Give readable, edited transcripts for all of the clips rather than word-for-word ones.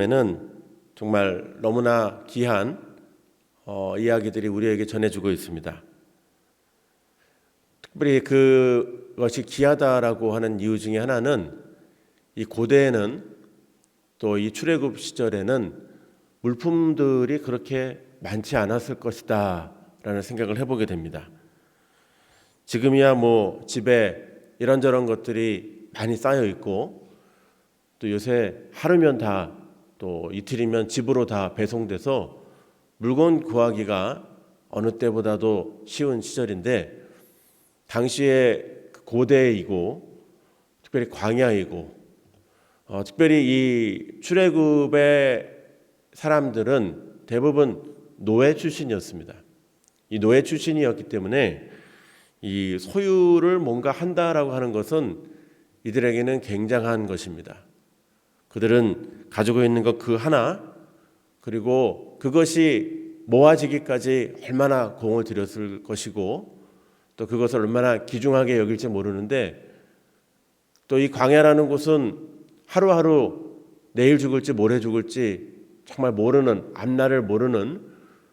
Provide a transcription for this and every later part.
에는 정말 너무나 귀한 이야기들이 우리에게 전해주고 있습니다. 특별히 그것이 귀하다라고 하는 이유 중에 하나는 이 고대에는 또 이 출애굽 시절에는 물품들이 그렇게 많지 않았을 것이다 라는 생각을 해보게 됩니다. 지금이야 뭐 집에 이런저런 것들이 많이 쌓여 있고 또 요새 하루면 다 또 이틀이면 집으로 다 배송돼서 물건 구하기가 어느 때보다도 쉬운 시절인데, 당시에 고대이고 특별히 광야이고 특별히 이 출애굽의 사람들은 대부분 노예 출신이었습니다. 이 노예 출신이었기 때문에 이 소유를 뭔가 한다라고 하는 것은 이들에게는 굉장한 것입니다. 그들은 가지고 있는 것 그 하나, 그리고 그것이 모아지기까지 얼마나 공을 들였을 것이고 또 그것을 얼마나 귀중하게 여길지 모르는데, 또 이 광야라는 곳은 하루하루 내일 죽을지 모레 죽을지 정말 모르는, 앞날을 모르는,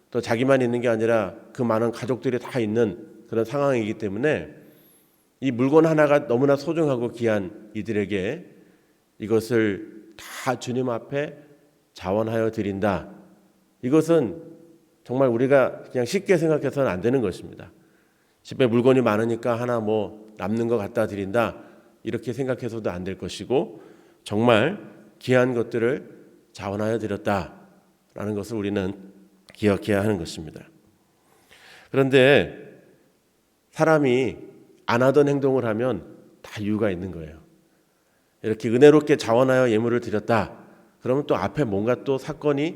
또 자기만 있는 게 아니라 그 많은 가족들이 다 있는 그런 상황이기 때문에 이 물건 하나가 너무나 소중하고 귀한 이들에게 이것을 다 주님 앞에 자원하여 드린다. 이것은 정말 우리가 그냥 쉽게 생각해서는 안 되는 것입니다. 집에 물건이 많으니까 하나 뭐 남는 거 갖다 드린다, 이렇게 생각해서도 안 될 것이고, 정말 귀한 것들을 자원하여 드렸다라는 것을 우리는 기억해야 하는 것입니다. 그런데 사람이 안 하던 행동을 하면 다 이유가 있는 거예요. 이렇게 은혜롭게 자원하여 예물을 드렸다, 그러면 또 앞에 뭔가 또 사건이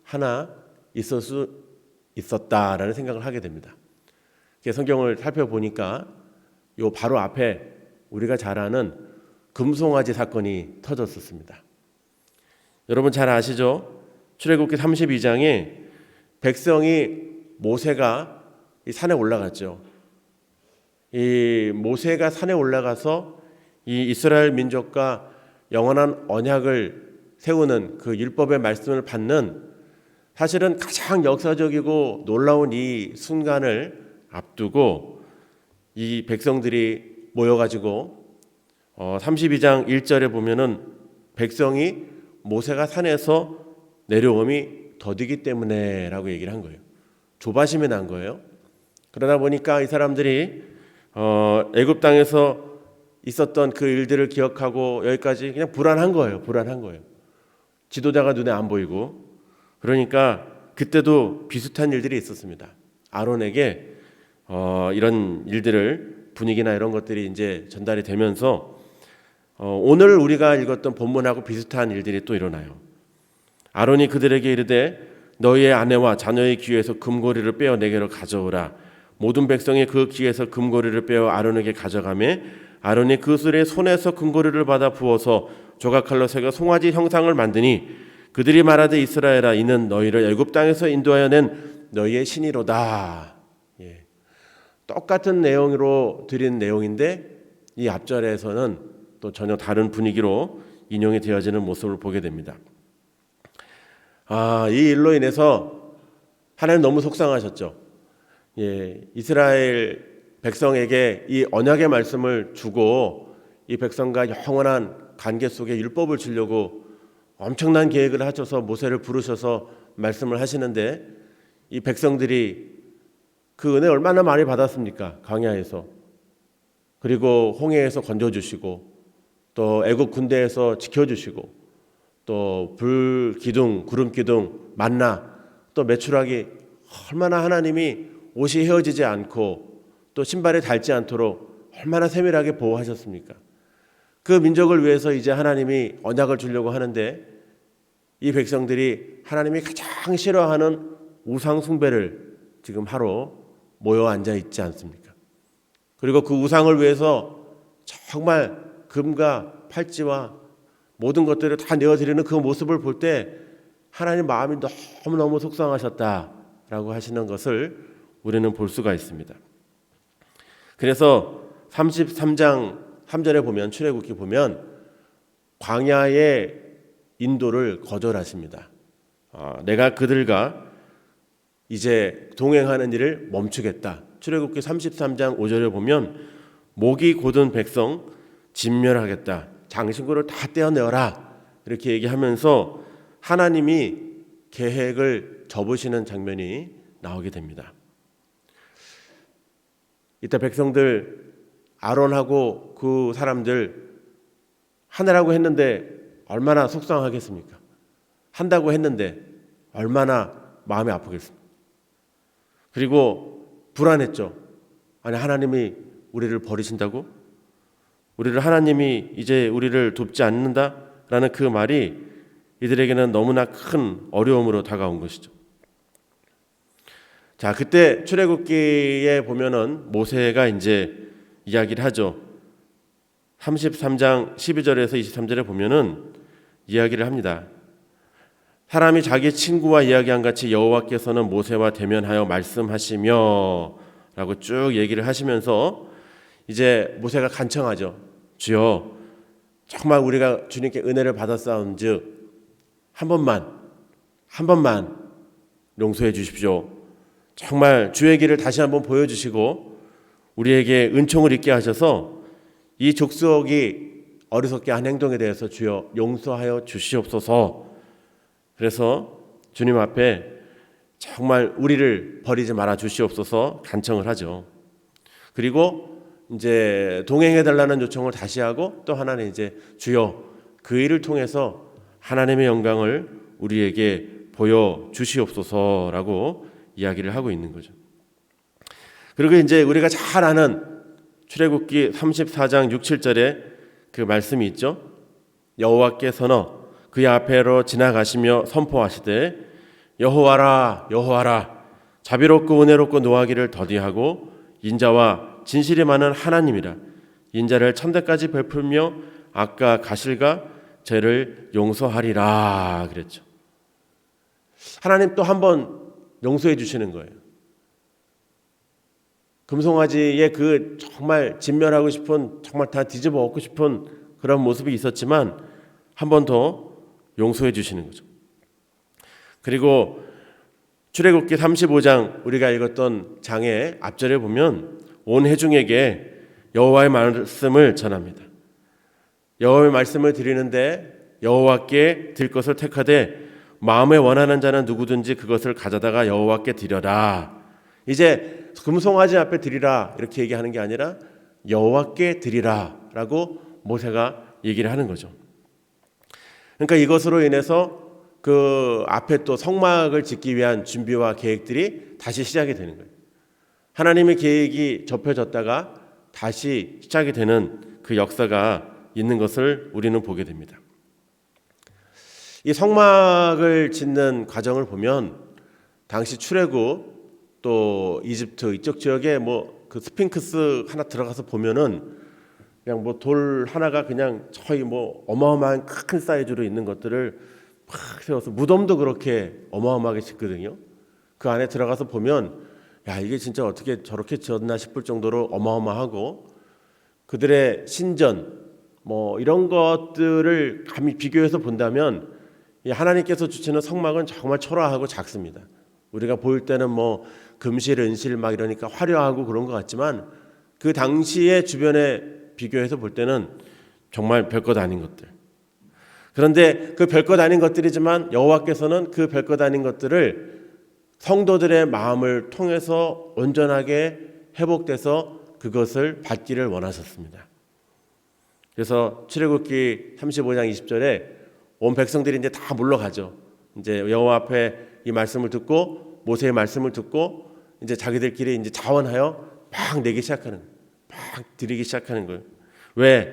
하나 있을 수 있었다라는 생각을 하게 됩니다. 성경을 살펴보니까 요 바로 앞에 우리가 잘 아는 금송아지 사건이 터졌었습니다. 여러분 잘 아시죠? 출애굽기 32장에 백성이 모세가 이 산에 올라갔죠. 이 모세가 산에 올라가서 이 이스라엘 민족과 영원한 언약을 세우는 그 율법의 말씀을 받는, 사실은 가장 역사적이고 놀라운 이 순간을 앞두고 이 백성들이 모여가지고 32장 1절에 보면은 백성이 모세가 산에서 내려옴이 더디기 때문에 라고 얘기를 한 거예요. 조바심이 난 거예요. 그러다 보니까 이 사람들이 애굽 땅에서 있었던 그 일들을 기억하고 여기까지 그냥 불안한 거예요. 지도자가 눈에 안 보이고. 그러니까 그때도 비슷한 일들이 있었습니다. 아론에게 이런 일들을, 분위기나 이런 것들이 이제 전달이 되면서 오늘 우리가 읽었던 본문하고 비슷한 일들이 또 일어나요. 아론이 그들에게 이르되 너희의 아내와 자녀의 귀에서 금고리를 빼어 내게로 가져오라. 모든 백성이 그 귀에서 금고리를 빼어 아론에게 가져가매 아론이 그들의 손에서 금고리를 받아 부어서 조각칼로 새겨 송아지 형상을 만드니 그들이 말하되 이스라엘아, 이는 너희를 애굽 땅에서 인도하여 낸 너희의 신이로다. 똑같은 내용으로 드린 내용인데 이 앞절에서는 또 전혀 다른 분위기로 인용이 되어지는 모습을 보게 됩니다. 이 일로 인해서 하나님 너무 속상하셨죠. 이스라엘 백성에게 이 언약의 말씀을 주고 이 백성과 영원한 관계 속에 율법을 주려고 엄청난 계획을 하셔서 모세를 부르셔서 말씀을 하시는데, 이 백성들이 그 은혜 얼마나 많이 받았습니까? 광야에서, 그리고 홍해에서 건져주시고 또 애굽 군대에서 지켜주시고 또 불 기둥, 구름 기둥, 만나, 또 메추라기, 얼마나 하나님이 옷이 헤어지지 않고 또 신발에 닳지 않도록 얼마나 세밀하게 보호하셨습니까? 그 민족을 위해서 이제 하나님이 언약을 주려고 하는데 이 백성들이 하나님이 가장 싫어하는 우상 숭배를 지금 하러 모여 앉아 있지 않습니까? 그리고 그 우상을 위해서 정말 금과 팔찌와 모든 것들을 다 내어드리는 그 모습을 볼 때 하나님 마음이 너무너무 속상하셨다라고 하시는 것을 우리는 볼 수가 있습니다. 그래서 33장 3절에 보면, 출애굽기 보면 광야에 인도를 거절하십니다. 내가 그들과 이제 동행하는 일을 멈추겠다. 출애굽기 33장 5절에 보면 목이 곧은 백성 진멸하겠다. 장신구를 다 떼어내어라. 이렇게 얘기하면서 하나님이 계획을 접으시는 장면이 나오게 됩니다. 이때 백성들 아론하고 그 사람들 하느라고 했는데 얼마나 속상하겠습니까? 한다고 했는데 얼마나 마음이 아프겠습니까? 그리고 불안했죠. 아니 하나님이 우리를 버리신다고? 하나님이 이제 우리를 돕지 않는다라는 그 말이 이들에게는 너무나 큰 어려움으로 다가온 것이죠. 자, 그때 출애굽기에 보면은 모세가 이제 이야기를 하죠. 33장 12절에서 23절에 보면은 이야기를 합니다. 사람이 자기 친구와 이야기한 같이 여호와께서는 모세와 대면하여 말씀하시며 라고 쭉 얘기를 하시면서 이제 모세가 간청하죠. 주여, 정말 우리가 주님께 은혜를 받았사온즉 한 번만 용서해 주십시오. 정말 주의 길을 다시 한번 보여주시고 우리에게 은총을 있게 하셔서 이 족속이 어리석게 한 행동에 대해서 주여 용서하여 주시옵소서. 그래서 주님 앞에 정말 우리를 버리지 말아 주시옵소서 간청을 하죠. 그리고 이제 동행해 달라는 요청을 다시 하고 또 하나는 이제 주여 그 일을 통해서 하나님의 영광을 우리에게 보여 주시옵소서라고 이야기를 하고 있는 거죠. 그리고 이제 우리가 잘 아는 출애굽기 34장 6, 7절에 그 말씀이 있죠. 여호와께서는 그의 앞에로 지나가시며 선포하시되 여호와라 여호와라 자비롭고 은혜롭고 노하기를 더디하고 인자와 진실이 많은 하나님이라 인자를 천대까지 베풀며 악과 가실과 죄를 용서하리라 그랬죠. 하나님 또 한 번 용서해 주시는 거예요. 금송아지의 그 정말 진멸하고 싶은 정말 다 뒤집어 엎고 싶은 그런 모습이 있었지만 한 번 더 용서해 주시는 거죠. 그리고 출애굽기 35장 우리가 읽었던 장의 앞절에 보면 온 회중에게 여호와의 말씀을 전합니다. 여호와의 말씀을 드리는데 여호와께 드릴 것을 택하되 마음에 원하는 자는 누구든지 그것을 가져다가 여호와께 드려라. 이제 금송아지 앞에 드리라 이렇게 얘기하는 게 아니라 여호와께 드리라라고 모세가 얘기를 하는 거죠. 그러니까 이것으로 인해서 그 앞에 또 성막을 짓기 위한 준비와 계획들이 다시 시작이 되는 거예요. 하나님의 계획이 접혀졌다가 다시 시작이 되는 그 역사가 있는 것을 우리는 보게 됩니다. 이 성막을 짓는 과정을 보면 당시 출애굽 또 이집트 이쪽 지역에 뭐 그 스핑크스 하나 들어가서 보면은 그냥 뭐 돌 하나가 그냥 거의 뭐 어마어마한 큰 사이즈로 있는 것들을 팍 세워서 무덤도 그렇게 어마어마하게 짓거든요. 그 안에 들어가서 보면 야 이게 진짜 어떻게 저렇게 지었나 싶을 정도로 어마어마하고 그들의 신전 뭐 이런 것들을 감히 비교해서 본다면 이 하나님께서 주시는 성막은 정말 초라하고 작습니다. 우리가 보일 때는 뭐 금실 은실 막 이러니까 화려하고 그런 것 같지만 그 당시의 주변에 비교해서 볼 때는 정말 별것 아닌 것들. 그런데 그 별것 아닌 것들이지만 여호와께서는 그 별것 아닌 것들을 성도들의 마음을 통해서 온전하게 회복돼서 그것을 받기를 원하셨습니다. 그래서 출애굽기 35장 20절에 온 백성들이 이제 다 물러가죠. 이제 여호와 앞에 이 말씀을 듣고 모세의 말씀을 듣고 이제 자기들끼리 이제 자원하여 막 내기 시작하는 거예요. 막 드리기 시작하는 거예요. 왜?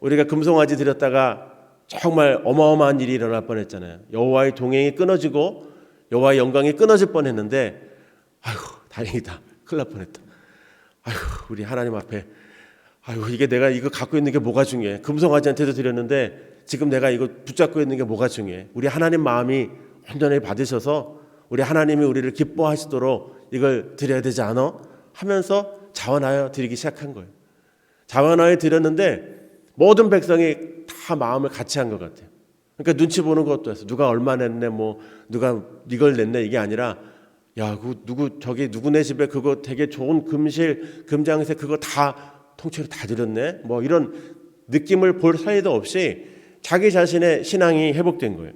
우리가 금송아지 드렸다가 정말 어마어마한 일이 일어날 뻔했잖아요. 여호와의 동행이 끊어지고 여호와의 영광이 끊어질 뻔했는데 아이고 다행이다. 큰일 날 뻔했다. 아이고 우리 하나님 앞에 아이고 이게 내가 이거 갖고 있는 게 뭐가 중요해. 금송아지한테도 드렸는데 지금 내가 이거 붙잡고 있는 게 뭐가 중요해. 우리 하나님 마음이 온전히 받으셔서 우리 하나님이 우리를 기뻐하시도록 이걸 드려야 되지 않아? 하면서 자원하여 드리기 시작한 거예요. 자원하여 드렸는데 모든 백성이 다 마음을 같이 한 것 같아요. 그러니까 눈치 보는 것도 했어. 누가 얼마 냈네, 뭐 누가 이걸 냈네, 이게 아니라 야, 그 누구 저기 누구네 집에 그거 되게 좋은 금실 금장새 그거 다 통째로 다 드렸네, 뭐 이런 느낌을 볼 사이도 없이 자기 자신의 신앙이 회복된 거예요.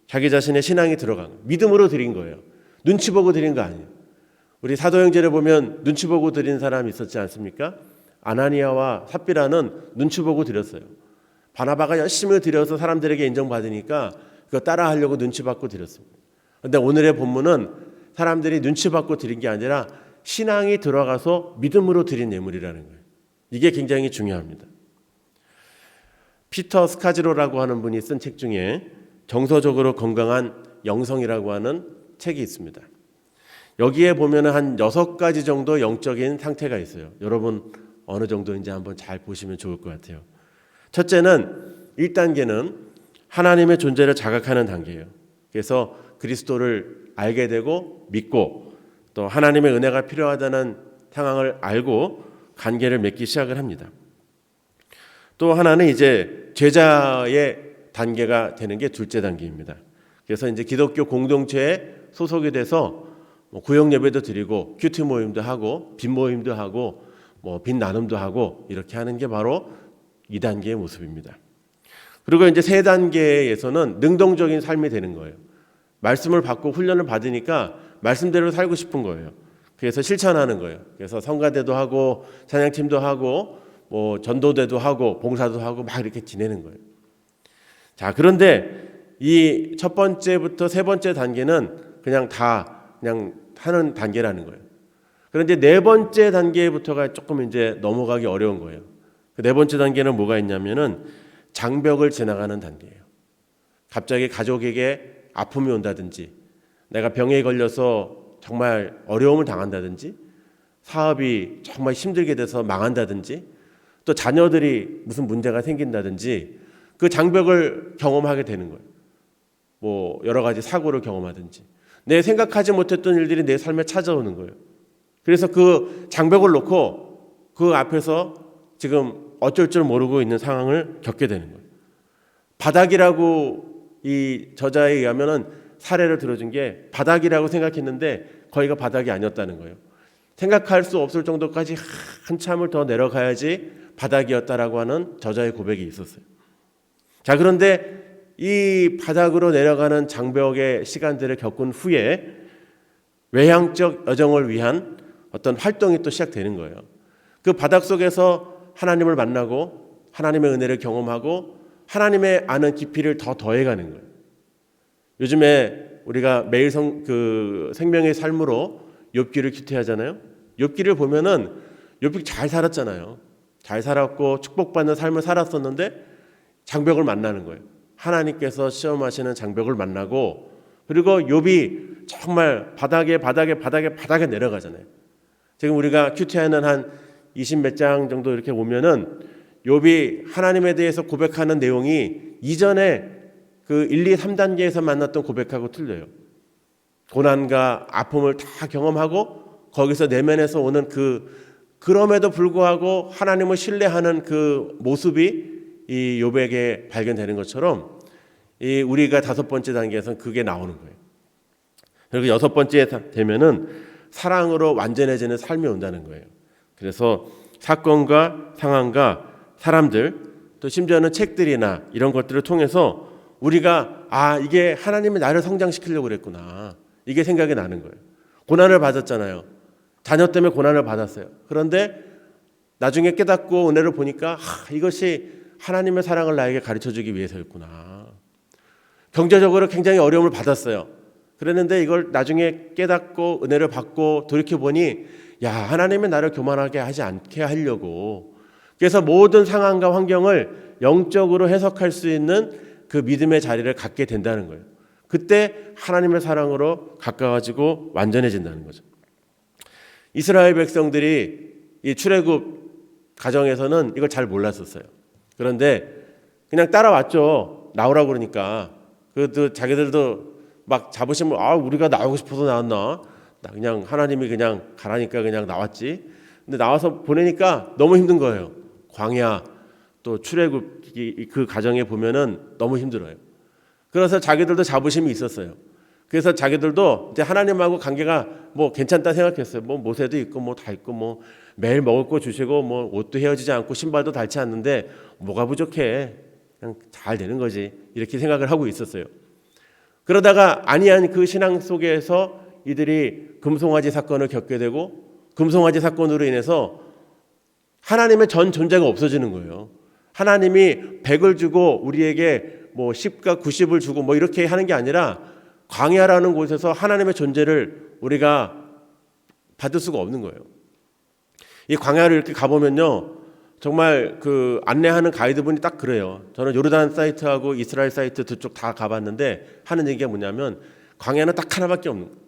자기 자신의 신앙이 들어간 거예요. 믿음으로 드린 거예요. 눈치 보고 드린 거 아니에요. 우리 사도행전에 보면 눈치 보고 드린 사람이 있었지 않습니까? 아나니아와 삽비라는 눈치 보고 드렸어요. 바나바가 열심히 드려서 사람들에게 인정받으니까 그거 따라하려고 눈치 받고 드렸습니다. 그런데 오늘의 본문은 사람들이 눈치 받고 드린 게 아니라 신앙이 들어가서 믿음으로 드린 예물이라는 거예요. 이게 굉장히 중요합니다. 피터 스카지로라고 하는 분이 쓴 책 중에 정서적으로 건강한 영성이라고 하는 책이 있습니다. 여기에 보면 한 6가지 정도 영적인 상태가 있어요. 여러분 어느 정도인지 한번 잘 보시면 좋을 것 같아요. 첫째는 1단계는 하나님의 존재를 자각하는 단계예요. 그래서 그리스도를 알게 되고 믿고 또 하나님의 은혜가 필요하다는 상황을 알고 관계를 맺기 시작을 합니다. 또 하나는 이제 제자의 단계가 되는 게 둘째 단계입니다. 그래서 이제 기독교 공동체에 소속이 돼서 구역 예배도 드리고 큐티 모임도 하고 빈 모임도 하고 빈 나눔도 하고 이렇게 하는 게 바로 2단계의 모습입니다. 그리고 이제 3단계에서는 능동적인 삶이 되는 거예요. 말씀을 받고 훈련을 받으니까 말씀대로 살고 싶은 거예요. 그래서 실천하는 거예요. 그래서 성가대도 하고 찬양팀도 하고 전도대도 하고 봉사도 하고 막 이렇게 지내는 거예요. 자, 그런데 이 첫 번째부터 세 번째 단계는 그냥 하는 단계라는 거예요. 그런데 네 번째 단계부터가 조금 이제 넘어가기 어려운 거예요. 그 네 번째 단계는 뭐가 있냐면은 장벽을 지나가는 단계예요. 갑자기 가족에게 아픔이 온다든지, 내가 병에 걸려서 정말 어려움을 당한다든지, 사업이 정말 힘들게 돼서 망한다든지, 또 자녀들이 무슨 문제가 생긴다든지 그 장벽을 경험하게 되는 거예요. 여러 가지 사고를 경험하든지 내 생각하지 못했던 일들이 내 삶에 찾아오는 거예요. 그래서 그 장벽을 놓고 그 앞에서 지금 어쩔 줄 모르고 있는 상황을 겪게 되는 거예요. 바닥이라고 이 저자에 의하면은 사례를 들어준 게 바닥이라고 생각했는데 거기가 바닥이 아니었다는 거예요. 생각할 수 없을 정도까지 한참을 더 내려가야지 바닥이었다라고 하는 저자의 고백이 있었어요. 자, 그런데 이 바닥으로 내려가는 장벽의 시간들을 겪은 후에 외향적 여정을 위한 어떤 활동이 또 시작되는 거예요. 그 바닥 속에서 하나님을 만나고 하나님의 은혜를 경험하고 하나님의 아는 깊이를 더 더해가는 거예요. 요즘에 우리가 매일 생명의 삶으로 욥기를 큐티하잖아요. 욥기를 보면은 욥기 잘 살았잖아요. 잘 살았고 축복받는 삶을 살았었는데 장벽을 만나는 거예요. 하나님께서 시험하시는 장벽을 만나고, 그리고 욥이 정말 바닥에 내려가잖아요. 지금 우리가 큐티하는 한 20몇 장 정도 이렇게 보면은 욥이 하나님에 대해서 고백하는 내용이 이전에 그 1, 2, 3단계에서 만났던 고백하고 틀려요. 고난과 아픔을 다 경험하고 거기서 내면에서 오는 그럼에도 불구하고 하나님을 신뢰하는 그 모습이 이 욥에게 발견되는 것처럼 이 우리가 5번째 단계에서는 그게 나오는 거예요. 그리고 6번째 되면은 사랑으로 완전해지는 삶이 온다는 거예요. 그래서 사건과 상황과 사람들, 또 심지어는 책들이나 이런 것들을 통해서 우리가 이게 하나님이 나를 성장시키려고 그랬구나, 이게 생각이 나는 거예요. 고난을 받았잖아요. 자녀 때문에 고난을 받았어요. 그런데 나중에 깨닫고 은혜를 보니까 이것이 하나님의 사랑을 나에게 가르쳐주기 위해서였구나. 경제적으로 굉장히 어려움을 받았어요. 그랬는데 이걸 나중에 깨닫고 은혜를 받고 돌이켜보니 하나님이 나를 교만하게 하지 않게 하려고, 그래서 모든 상황과 환경을 영적으로 해석할 수 있는 그 믿음의 자리를 갖게 된다는 거예요. 그때 하나님의 사랑으로 가까워지고 완전해진다는 거죠. 이스라엘 백성들이 이 출애굽 과정에서는 이걸 잘 몰랐었어요. 그런데 그냥 따라왔죠. 나오라고 그러니까. 그래도 자기들도 막 잡으시면 우리가 나오고 싶어서 나왔나? 그냥 하나님이 그냥 가라니까 그냥 나왔지. 근데 나와서 보내니까 너무 힘든 거예요. 광야 또 출애굽 그 과정에 보면은 너무 힘들어요. 그래서 자기들도 자부심이 있었어요. 그래서 자기들도 이제 하나님하고 관계가 뭐 괜찮다 생각했어요. 뭐 모세도 있고 뭐 다 있고 뭐 매일 먹을 거 주시고 뭐 옷도 헤어지지 않고 신발도 닳지 않는데 뭐가 부족해. 그냥 잘 되는 거지. 이렇게 생각을 하고 있었어요. 그러다가 아니한 그 신앙 속에서 이들이 금송아지 사건을 겪게 되고 금송아지 사건으로 인해서 하나님의 전 존재가 없어지는 거예요. 하나님이 100을 주고 우리에게 뭐 10과 90을 주고 뭐 이렇게 하는 게 아니라 광야라는 곳에서 하나님의 존재를 우리가 받을 수가 없는 거예요. 이 광야를 이렇게 가보면요, 정말 그 안내하는 가이드분이 딱 그래요. 저는 요르단 사이트하고 이스라엘 사이트 두 쪽 다 가봤는데 하는 얘기가 뭐냐면 광야는 딱 하나밖에 없는 거예요.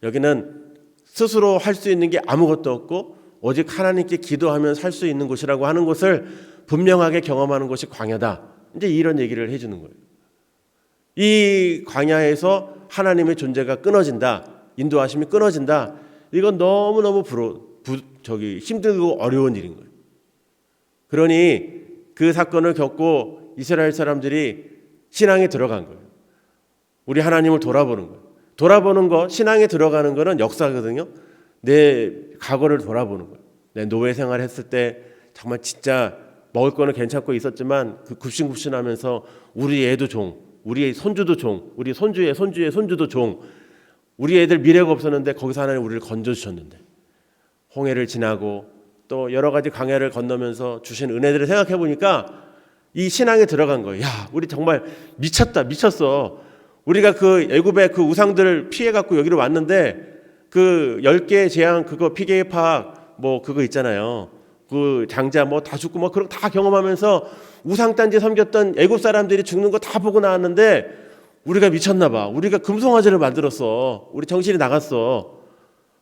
여기는 스스로 할 수 있는 게 아무것도 없고 오직 하나님께 기도하면 살 수 있는 곳이라고 하는 것을 분명하게 경험하는 것이 광야다. 이제 이런 얘기를 해주는 거예요. 이 광야에서 하나님의 존재가 끊어진다, 인도하심이 끊어진다. 이건 너무너무 힘들고 어려운 일인 거예요. 그러니 그 사건을 겪고 이스라엘 사람들이 신앙에 들어간 거예요. 우리 하나님을 돌아보는 거예요. 돌아보는 거, 신앙에 들어가는 거는 역사거든요. 내 과거를 돌아보는 거예요. 내 노예 생활했을 때 정말 진짜 먹을 거는 괜찮고 있었지만 그 굽신굽신하면서 우리 애도 종, 우리 손주도 종, 우리 손주의 손주의 손주도 종, 우리 애들 미래가 없었는데 거기서 하나님 우리를 건져주셨는데 홍해를 지나고 또 여러 가지 광야를 건너면서 주신 은혜들을 생각해 보니까 이 신앙에 들어간 거예요. 야, 우리 정말 미쳤다, 미쳤어. 우리가 그 애굽의 그 우상들을 피해 갖고 여기로 왔는데 그 10개의 재앙 그거 피게의 파악 뭐 그거 있잖아요. 그 장자 뭐 다 죽고 뭐 그런 거 다 경험하면서 우상단지 섬겼던 애굽 사람들이 죽는 거 다 보고 나왔는데 우리가 미쳤나 봐. 우리가 금송아지를 만들었어. 우리 정신이 나갔어.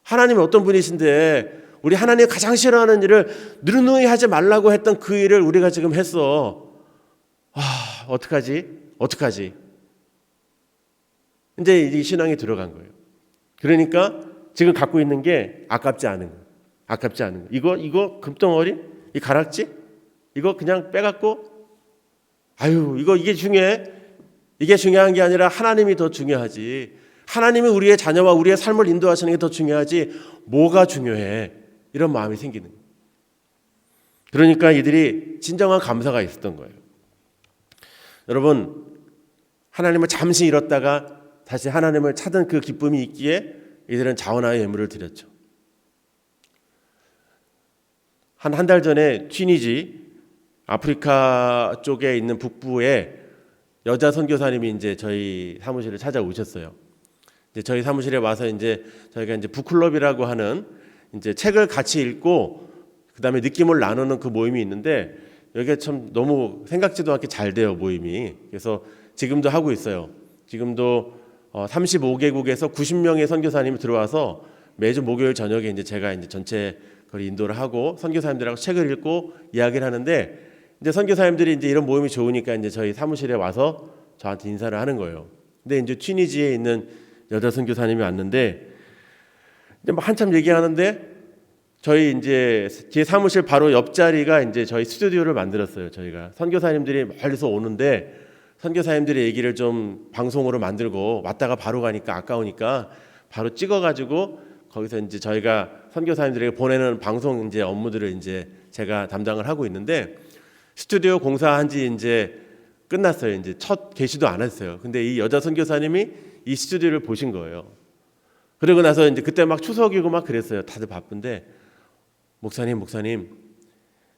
하나님은 어떤 분이신데 우리 하나님이 가장 싫어하는 일을 누누이 하지 말라고 했던 그 일을 우리가 지금 했어. 어떡하지? 이제 이 신앙이 들어간 거예요. 그러니까 지금 갖고 있는 게 아깝지 않은 거예요. 이거 금덩어리? 이 가락지? 이거 그냥 빼갖고 이게 중요해? 이게 중요한 게 아니라 하나님이 더 중요하지. 하나님이 우리의 자녀와 우리의 삶을 인도하시는 게 더 중요하지. 뭐가 중요해? 이런 마음이 생기는 거예요. 그러니까 이들이 진정한 감사가 있었던 거예요. 여러분, 하나님을 잠시 잃었다가 다시 하나님을 찾은 그 기쁨이 있기에 이들은 자원하여 예물을 드렸죠. 한 달 전에 튀니지 아프리카 쪽에 있는 북부에 여자 선교사님이 이제 저희 사무실을 찾아오셨어요. 이제 저희 사무실에 와서 이제 저희가 이제 북클럽이라고 하는 이제 책을 같이 읽고 그다음에 느낌을 나누는 그 모임이 있는데 여기가 참 너무 생각지도 않게 잘 돼요, 모임이. 그래서 지금도 하고 있어요. 지금도 35개국에서 90명의 선교사님이 들어와서 매주 목요일 저녁에 이제 제가 이제 전체 그걸 인도를 하고 선교사님들하고 책을 읽고 이야기를 하는데 이제 선교사님들이 이제 이런 모임이 좋으니까 이제 저희 사무실에 와서 저한테 인사를 하는 거예요. 근데 이제 튀니지에 있는 여자 선교사님이 왔는데 이제 막 한참 얘기하는데 저희 이제 제 사무실 바로 옆자리가 이제 저희 스튜디오를 만들었어요. 저희가 선교사님들이 멀리서 오는데 선교사님들의 얘기를 좀 방송으로 만들고 왔다가 바로 가니까 아까우니까 바로 찍어가지고 거기서 이제 저희가 선교사님들에게 보내는 방송 이제 업무들을 이제 제가 담당을 하고 있는데 스튜디오 공사한 지 이제 끝났어요. 이제 첫 개시도 안 했어요. 근데 이 여자 선교사님이 이 스튜디오를 보신 거예요. 그리고 나서 이제 그때 막 추석이고 막 그랬어요. 다들 바쁜데 목사님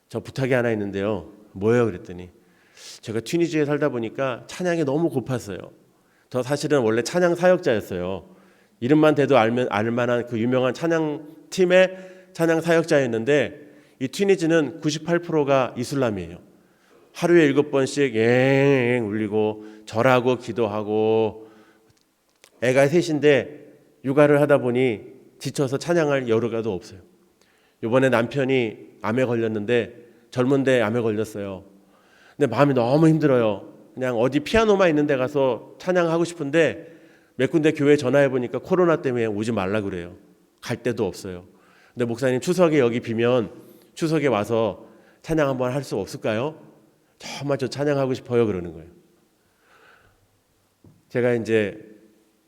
저 부탁이 하나 있는데요. 뭐예요? 그랬더니 제가 튀니지에 살다 보니까 찬양이 너무 고팠어요. 저 사실은 원래 찬양 사역자였어요. 이름만 대도 알만한 그 유명한 찬양 팀의 찬양 사역자였는데 이 튀니지는 98%가 이슬람이에요. 하루에 7번씩 엥 울리고 절하고 기도하고 애가 셋인데 육아를 하다 보니 지쳐서 찬양할 여유가 없어요. 이번에 남편이 암에 걸렸는데 젊은데 암에 걸렸어요. 근데 마음이 너무 힘들어요. 그냥 어디 피아노만 있는 데 가서 찬양하고 싶은데 몇 군데 교회 전화해 보니까 코로나 때문에 오지 말라 그래요. 갈 데도 없어요. 근데 목사님 추석에 여기 비면 추석에 와서 찬양 한번 할 수 없을까요? 정말 저 찬양하고 싶어요 그러는 거예요. 제가 이제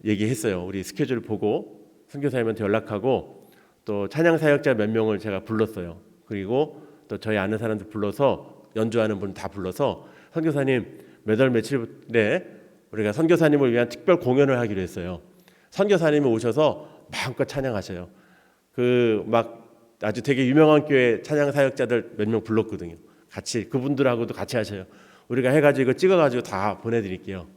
얘기했어요. 우리 스케줄 보고 선교사님한테 연락하고 또 찬양 사역자 몇 명을 제가 불렀어요. 그리고 또 저희 아는 사람들 불러서 연주하는 분 다 불러서 선교사님 몇 월 며칠에 우리가 선교사님을 위한 특별 공연을 하기로 했어요. 선교사님이 오셔서 마음껏 찬양하셔요. 그 막 아주 되게 유명한 교회 찬양 사역자들 몇 명 불렀거든요. 같이 그분들하고도 같이 하셔요. 우리가 해가지고 이거 찍어가지고 다 보내드릴게요.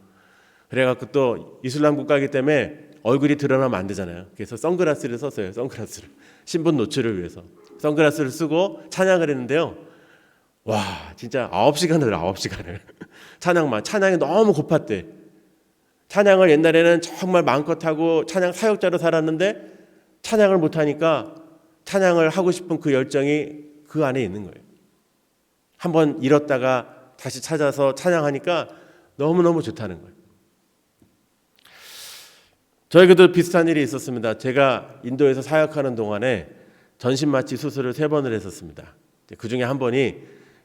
그래갖고 또 이슬람 국가이기 때문에 얼굴이 드러나면 안 되잖아요. 그래서 선글라스를 썼어요. 선글라스를 신분 노출을 위해서 선글라스를 쓰고 찬양을 했는데요. 와 진짜 9시간을 9시간을 찬양이 너무 고팠대. 찬양을 옛날에는 정말 마음껏 하고 찬양 사역자로 살았는데 찬양을 못하니까 찬양을 하고 싶은 그 열정이 그 안에 있는 거예요. 한번 잃었다가 다시 찾아서 찬양하니까 너무너무 좋다는 거예요. 저에게도 비슷한 일이 있었습니다. 제가 인도에서 사역하는 동안에 전신마취 수술을 3번을 했었습니다. 그 중에 한 번이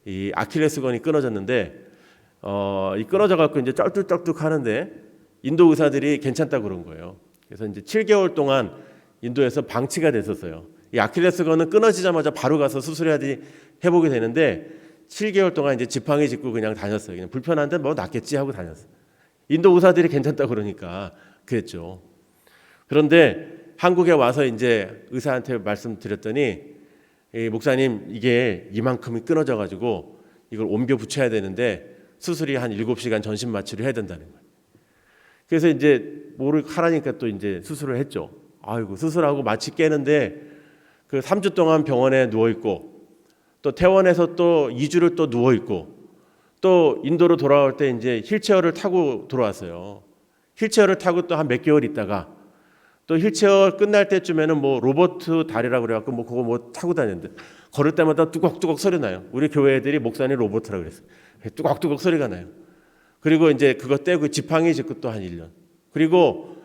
이 아킬레스건이 끊어졌는데 이 끊어져 갖고 이제 쩔뚝쩔뚝 하는데 인도 의사들이 괜찮다고 그런 거예요. 그래서 이제 7개월 동안 인도에서 방치가 됐었어요. 이 아킬레스건은 끊어지자마자 바로 가서 수술해야지 해보게 되는데 7개월 동안 이제 지팡이 짚고 그냥 다녔어요. 그냥 불편한데 뭐 낫겠지 하고 다녔어요. 인도 의사들이 괜찮다고 그러니까 그랬죠. 그런데 한국에 와서 이제 의사한테 말씀드렸더니 목사님 이게 이만큼이 끊어져 가지고 이걸 옮겨 붙여야 되는데 수술이 한 7시간 전신 마취를 해야 된다는 거예요. 그래서 이제 뭐를 하라니까 또 이제 수술을 했죠. 아이고 수술하고 마취 깨는데 그 3주 동안 병원에 누워 있고 또 퇴원해서 또 2주를 또 누워 있고 또 인도로 돌아올 때 이제 휠체어를 타고 돌아왔어요. 휠체어를 타고 또 한 몇 개월 있다가 또 휠체어 끝날 때쯤에는 뭐 로버트 다리라고 그래갖고 뭐 그거 뭐 타고 다녔는데 걸을 때마다 뚜걱뚜걱 소리 나요. 우리 교회 애들이 목사님 로버트라고 그랬어요. 뚜걱뚜걱 소리가 나요. 그리고 이제 그거 떼고 지팡이 짚고 또 한 1년. 그리고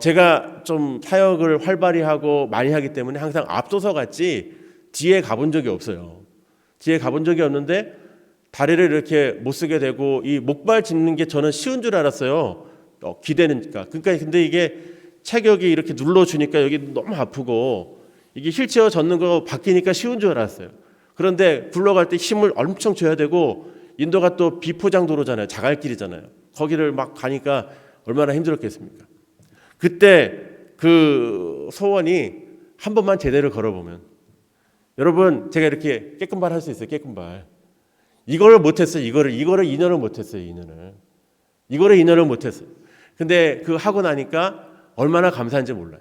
제가 좀 사역을 활발히 하고 많이 하기 때문에 항상 앞서서 갔지 뒤에 가본 적이 없어요. 뒤에 가본 적이 없는데 다리를 이렇게 못 쓰게 되고 이 목발 짚는 게 저는 쉬운 줄 알았어요. 기대니까. 그러니까 근데 이게 체격이 이렇게 눌러주니까 여기 너무 아프고 이게 휠체어 젓는 거 바뀌니까 쉬운 줄 알았어요. 그런데 굴러갈 때 힘을 엄청 줘야 되고 인도가 또 비포장 도로잖아요. 자갈길이잖아요. 거기를 막 가니까 얼마나 힘들었겠습니까? 그때 그 소원이 한 번만 제대로 걸어보면 여러분 제가 이렇게 깨끔발 할 수 있어요. 깨끔발. 이거를 못했어요. 이거를 2년을 못했어요. 2년을. 이거를 2년을 못했어요. 근데 그 하고 나니까 얼마나 감사한지 몰라요.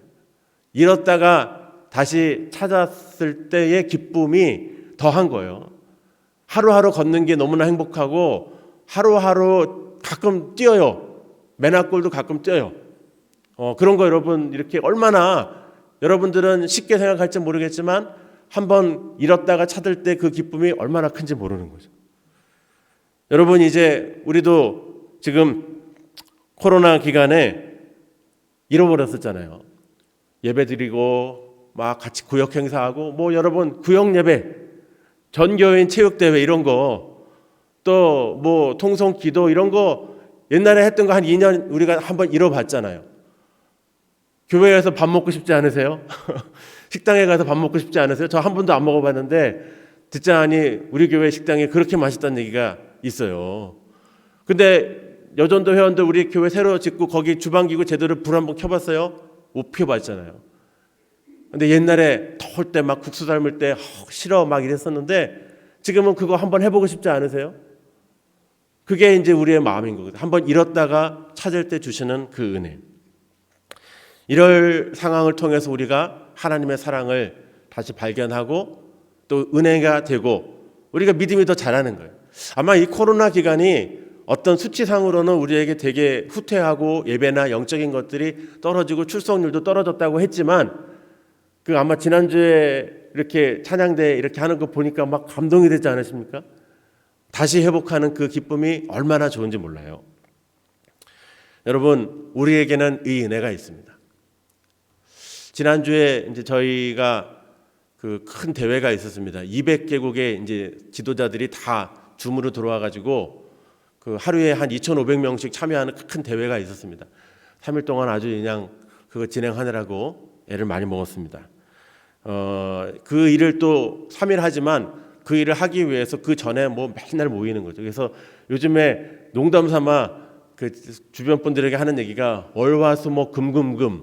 잃었다가 다시 찾았을 때의 기쁨이 더한 거예요. 하루하루 걷는 게 너무나 행복하고 하루하루 가끔 뛰어요. 맨앞골도 가끔 뛰어요. 그런 거 여러분 이렇게 얼마나 여러분들은 쉽게 생각할지 모르겠지만 한번 잃었다가 찾을 때 그 기쁨이 얼마나 큰지 모르는 거죠. 여러분 이제 우리도 지금 코로나 기간에 잃어버렸었잖아요. 예배 드리고 막 같이 구역 행사하고 뭐 여러분 구역 예배, 전교인 체육대회 이런 거 또 뭐 통성 기도 이런 거 옛날에 했던 거 한 2년 우리가 한번 잃어봤잖아요. 교회에서 밥 먹고 싶지 않으세요? 식당에 가서 밥 먹고 싶지 않으세요? 저 한 번도 안 먹어봤는데 듣자하니 우리 교회 식당에 그렇게 맛있다는 얘기가 있어요. 근데 여전도 회원들 우리 교회 새로 짓고 거기 주방기구 제대로 불 한번 켜봤어요? 못 켜봤잖아요. 근데 옛날에 더울 때 막 국수 삶을 때 싫어 막 이랬었는데 지금은 그거 한번 해보고 싶지 않으세요? 그게 이제 우리의 마음인 거거든요. 한번 잃었다가 찾을 때 주시는 그 은혜. 이럴 상황을 통해서 우리가 하나님의 사랑을 다시 발견하고 또 은혜가 되고 우리가 믿음이 더 자라는 거예요. 아마 이 코로나 기간이 어떤 수치상으로는 우리에게 되게 후퇴하고 예배나 영적인 것들이 떨어지고 출석률도 떨어졌다고 했지만 그 아마 지난주에 이렇게 찬양대 이렇게 하는 거 보니까 막 감동이 되지 않으십니까? 다시 회복하는 그 기쁨이 얼마나 좋은지 몰라요. 여러분, 우리에게는 이 은혜가 있습니다. 지난주에 이제 저희가 그 큰 대회가 있었습니다. 200개국의 이제 지도자들이 다 줌으로 들어와 가지고 그 하루에 한 2,500명씩 참여하는 큰 대회가 있었습니다. 3일 동안 아주 그냥 그거 진행하느라고 애를 많이 먹었습니다. 그 일을 또 3일 하지만 그 일을 하기 위해서 그 전에 뭐 맨날 모이는 거죠. 그래서 요즘에 농담 삼아 그 주변 분들에게 하는 얘기가 월화수목 금금금,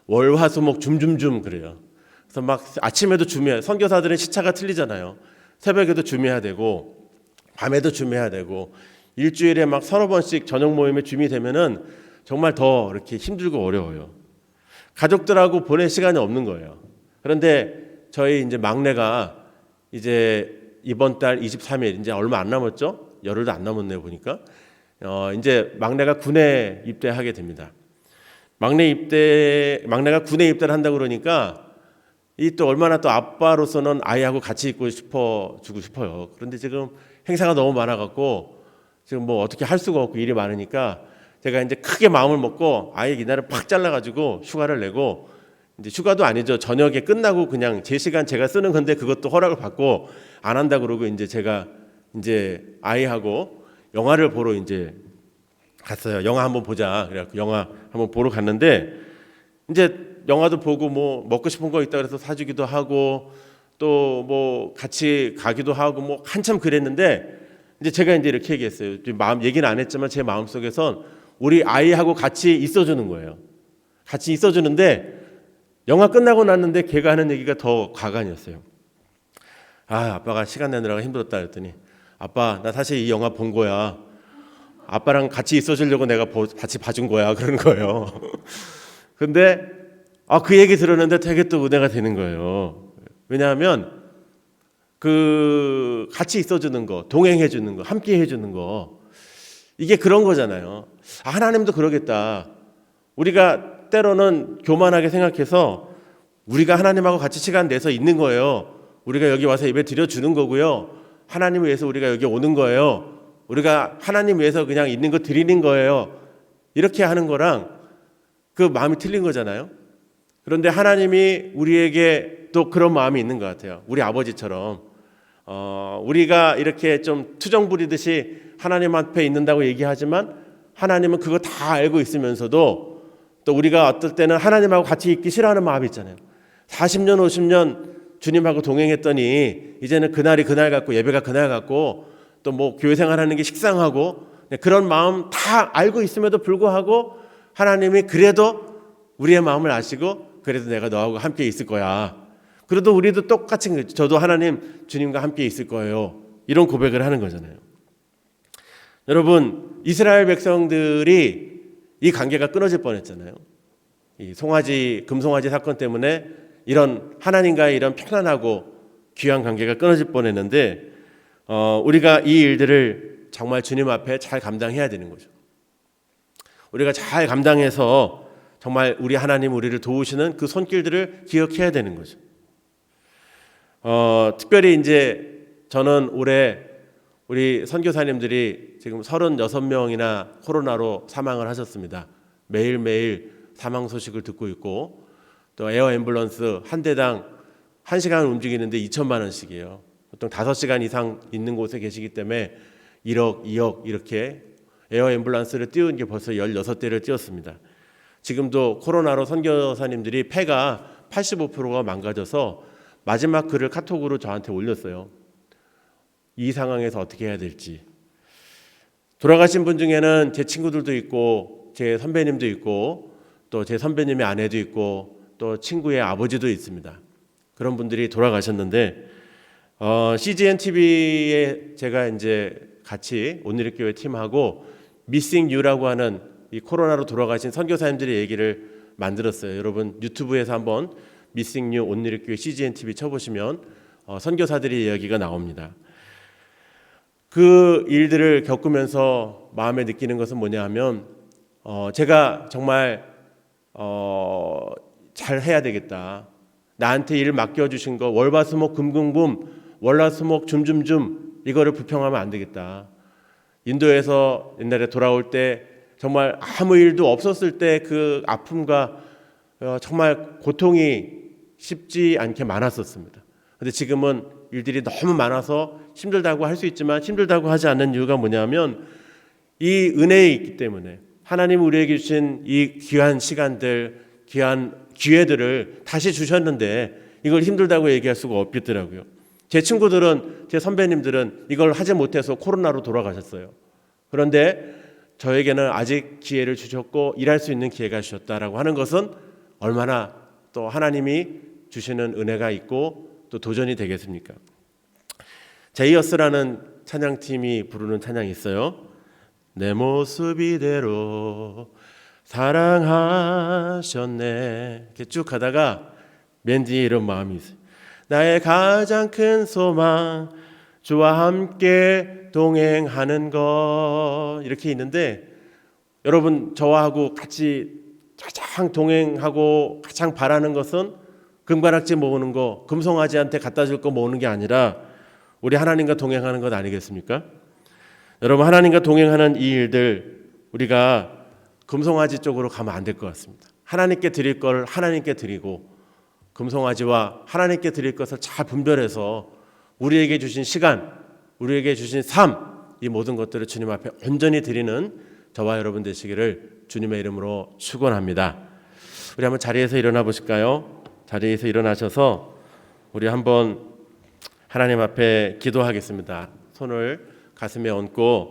월화수목 줌줌줌 그래요. 그래서 막 아침에도 줌해요. 선교사들은 시차가 틀리잖아요. 새벽에도 줌해야 되고 밤에도 줌해야 되고 일주일에 막 서너 번씩 저녁 모임에 줌이 되면은 정말 더 이렇게 힘들고 어려워요. 가족들하고 보낼 시간이 없는 거예요. 그런데 저희 이제 막내가 이제 이번 달 23일 이제 얼마 안 남았죠? 열흘도 안 남았네요 보니까. 이제 막내가 군에 입대하게 됩니다. 막내가 군에 입대를 한다고 그러니까 이 또 얼마나 또 아빠로서는 아이하고 같이 있고 주고 싶어요. 그런데 지금 행사가 너무 많아갖고 지금 뭐 어떻게 할 수가 없고 일이 많으니까 제가 이제 크게 마음을 먹고 아이 이날을 팍 잘라가지고 휴가를 내고 이제 휴가도 아니죠. 저녁에 끝나고 그냥 제 시간 제가 쓰는 건데 그것도 허락을 받고 안 한다 그러고 이제 제가 이제 아이하고 영화를 보러 이제 갔어요. 영화 한번 보자. 그래갖고 영화 한번 보러 갔는데 이제 영화도 보고 뭐 먹고 싶은 거 있다 그래서 사주기도 하고 또 뭐 같이 가기도 하고 뭐 한참 그랬는데 이제 제가 이제 이렇게 얘기했어요. 마음 얘기는 안 했지만 제 마음 속에선 우리 아이하고 같이 있어주는 거예요. 같이 있어주는데 영화 끝나고 났는데 걔가 하는 얘기가 더 가관이었어요. 아빠가 시간 내느라고 힘들었다 그랬더니 아빠 나 사실 이 영화 본 거야. 아빠랑 같이 있어주려고 내가 같이 봐준 거야 그러는 거예요. 근데 그 얘기 들었는데 되게 또 은혜가 되는 거예요. 왜냐하면 그 같이 있어주는 거, 동행해주는 거, 함께 해주는 거 이게 그런 거잖아요. 하나님도 그러겠다. 우리가 때로는 교만하게 생각해서 우리가 하나님하고 같이 시간 내서 있는 거예요. 우리가 여기 와서 예배 드려주는 거고요. 하나님 위해서 우리가 여기 오는 거예요. 우리가 하나님 위해서 그냥 있는 거 드리는 거예요. 이렇게 하는 거랑 그 마음이 틀린 거잖아요. 그런데 하나님이 우리에게 또 그런 마음이 있는 것 같아요. 우리 아버지처럼 우리가 이렇게 좀 투정 부리듯이 하나님 앞에 있는다고 얘기하지만 하나님은 그거 다 알고 있으면서도 또 우리가 어떨 때는 하나님하고 같이 있기 싫어하는 마음이 있잖아요. 40년 50년 주님하고 동행했더니 이제는 그날이 그날 같고 예배가 그날 같고 또 뭐 교회 생활하는 게 식상하고 그런 마음 다 알고 있음에도 불구하고 하나님이 그래도 우리의 마음을 아시고 그래도 내가 너하고 함께 있을 거야. 그래도 우리도 똑같이 저도 하나님 주님과 함께 있을 거예요. 이런 고백을 하는 거잖아요. 여러분 이스라엘 백성들이 이 관계가 끊어질 뻔했잖아요. 이 금송아지 사건 때문에 이런 하나님과의 이런 편안하고 귀한 관계가 끊어질 뻔했는데 우리가 이 일들을 정말 주님 앞에 잘 감당해야 되는 거죠. 우리가 잘 감당해서 정말 우리 하나님 우리를 도우시는 그 손길들을 기억해야 되는 거죠. 특별히 이제 저는 올해 우리 선교사님들이 지금 36명이나 코로나로 사망을 하셨습니다. 매일매일 사망 소식을 듣고 있고 또 에어 앰뷸런스 한 대당 1시간 움직이는데 2천만 원씩이에요. 보통 5시간 이상 있는 곳에 계시기 때문에 1억, 2억 이렇게 에어 앰뷸런스를 띄운 게 벌써 16대를 띄웠습니다. 지금도 코로나로 선교사님들이 폐가 85%가 망가져서 마지막 글을 카톡으로 저한테 올렸어요. 이 상황에서 어떻게 해야 될지. 돌아가신 분 중에는 제 친구들도 있고 제 선배님도 있고 또 제 선배님의 아내도 있고 또 친구의 아버지도 있습니다. 그런 분들이 돌아가셨는데 CGN TV에 제가 이제 같이 온누리교회 팀하고 미싱 유라고 하는 이 코로나로 돌아가신 선교사님들의 얘기를 만들었어요. 여러분 유튜브에서 한번 미싱 유 온누리교회 CGN TV 쳐보시면 선교사들의 이야기가 나옵니다. 그 일들을 겪으면서 마음에 느끼는 것은 뭐냐 하면 제가 정말 잘 해야 되겠다. 나한테 일을 맡겨주신 거 월화수목 금금금 월화수목 줌줌줌 이거를 불평하면 안 되겠다. 인도에서 옛날에 돌아올 때 정말 아무 일도 없었을 때 그 아픔과 정말 고통이 쉽지 않게 많았었습니다. 그런데 지금은 일들이 너무 많아서 힘들다고 할 수 있지만 힘들다고 하지 않는 이유가 뭐냐면 이 은혜에 있기 때문에 하나님 우리에게 주신 이 귀한 시간들, 귀한 기회들을 다시 주셨는데 이걸 힘들다고 얘기할 수가 없겠더라고요. 제 친구들은, 제 선배님들은 이걸 하지 못해서 코로나로 돌아가셨어요. 그런데 저에게는 아직 기회를 주셨고 일할 수 있는 기회가 주셨다라고 하는 것은 얼마나 또 하나님이 주시는 은혜가 있고 또 도전이 되겠습니까? 제이어스라는 찬양팀이 부르는 찬양이 있어요. 내 모습 이대로 사랑하셨네. 이렇게 쭉 가다가 맨 뒤에 이런 마음이 있어요. 나의 가장 큰 소망 주와 함께 동행하는 것. 이렇게 있는데 여러분 저하고 같이 가장 동행하고 가장 바라는 것은 금관악지 모으는 거, 금송아지한테 갖다 줄 거 모으는 게 아니라 우리 하나님과 동행하는 것 아니겠습니까? 여러분 하나님과 동행하는 이 일들 우리가 금송아지 쪽으로 가면 안 될 것 같습니다. 하나님께 드릴 걸 하나님께 드리고 금송아지와 하나님께 드릴 것을 잘 분별해서 우리에게 주신 시간, 우리에게 주신 삶, 이 모든 것들을 주님 앞에 온전히 드리는 저와 여러분 되시기를 주님의 이름으로 축원합니다. 우리 한번 자리에서 일어나 보실까요? 자리에서 일어나셔서 우리 한번 하나님 앞에 기도하겠습니다. 손을 가슴에 얹고